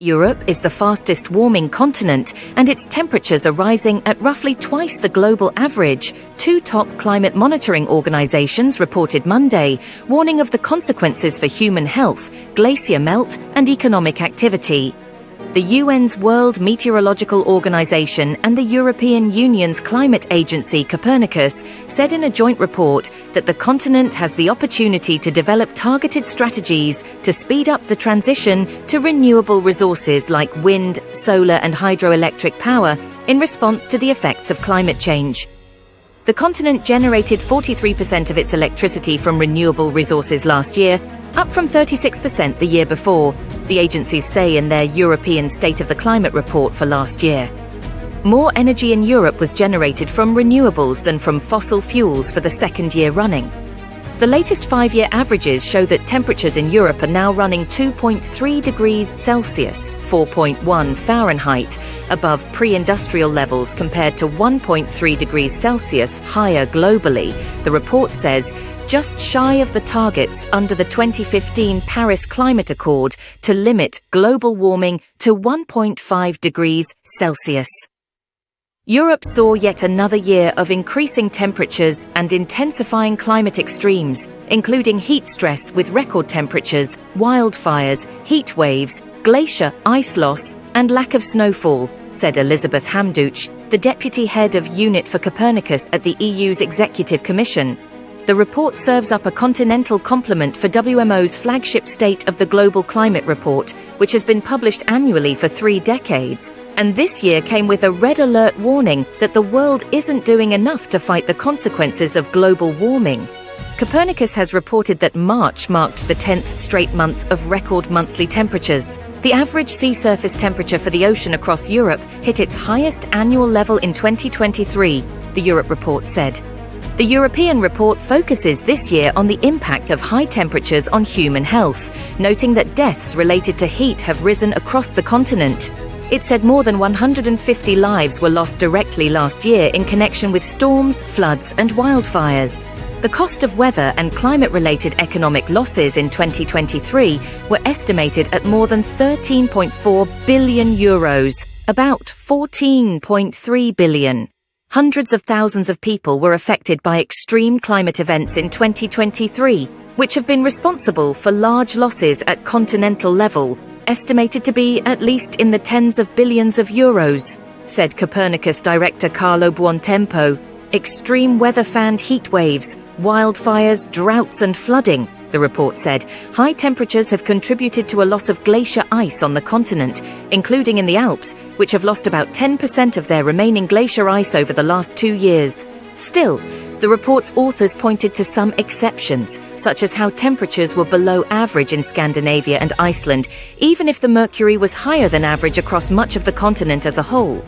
Europe is the fastest warming continent, and its temperatures are rising at roughly twice the global average, two top climate monitoring organizations reported Monday, warning of the consequences for human health, glacier melt, and economic activity. The UN's World Meteorological Organization and the European Union's climate agency Copernicus said in a joint report that the continent has the opportunity to develop targeted strategies to speed up the transition to renewable resources like wind, solar and hydroelectric power in response to the effects of climate change. The continent generated 43% of its electricity from renewable resources last year, up from 36% the year before, the agencies say in their European State of the Climate report for last year. More energy in Europe was generated from renewables than from fossil fuels for the second year running. The latest 5-year averages show that temperatures in Europe are now running 2.3 degrees Celsius, 4.1 Fahrenheit, above pre-industrial levels compared to 1.3 degrees Celsius higher globally, the report says, just shy of the targets under the 2015 Paris Climate Accord to limit global warming to 1.5 degrees Celsius. Europe saw yet another year of increasing temperatures and intensifying climate extremes, including heat stress with record temperatures, wildfires, heat waves, glacier ice loss, and lack of snowfall, said Elisabeth Hamdouche, the deputy head of Unit for Copernicus at the EU's Executive Commission. The report serves up a continental complement for WMO's flagship State of the Global Climate Report, which has been published annually for 3 decades, and this year came with a red alert warning that the world isn't doing enough to fight the consequences of global warming. Copernicus has reported that March marked the 10th straight month of record monthly temperatures. The average sea surface temperature for the ocean across Europe hit its highest annual level in 2023, the Europe report said. The European report focuses this year on the impact of high temperatures on human health, noting that deaths related to heat have risen across the continent. It said more than 150 lives were lost directly last year in connection with storms, floods, and wildfires. The cost of weather and climate-related economic losses in 2023 were estimated at more than €13.4 billion, about $14.3 billion. Hundreds of thousands of people were affected by extreme climate events in 2023, which have been responsible for large losses at continental level, estimated to be at least in the tens of billions of euros, said Copernicus director Carlo Buontempo. Extreme weather fanned heat waves, wildfires, droughts and flooding, the report said. High temperatures have contributed to a loss of glacier ice on the continent, including in the Alps, which have lost about 10% of their remaining glacier ice over the last 2 years. Still, the report's authors pointed to some exceptions, such as how temperatures were below average in Scandinavia and Iceland, even if the mercury was higher than average across much of the continent as a whole.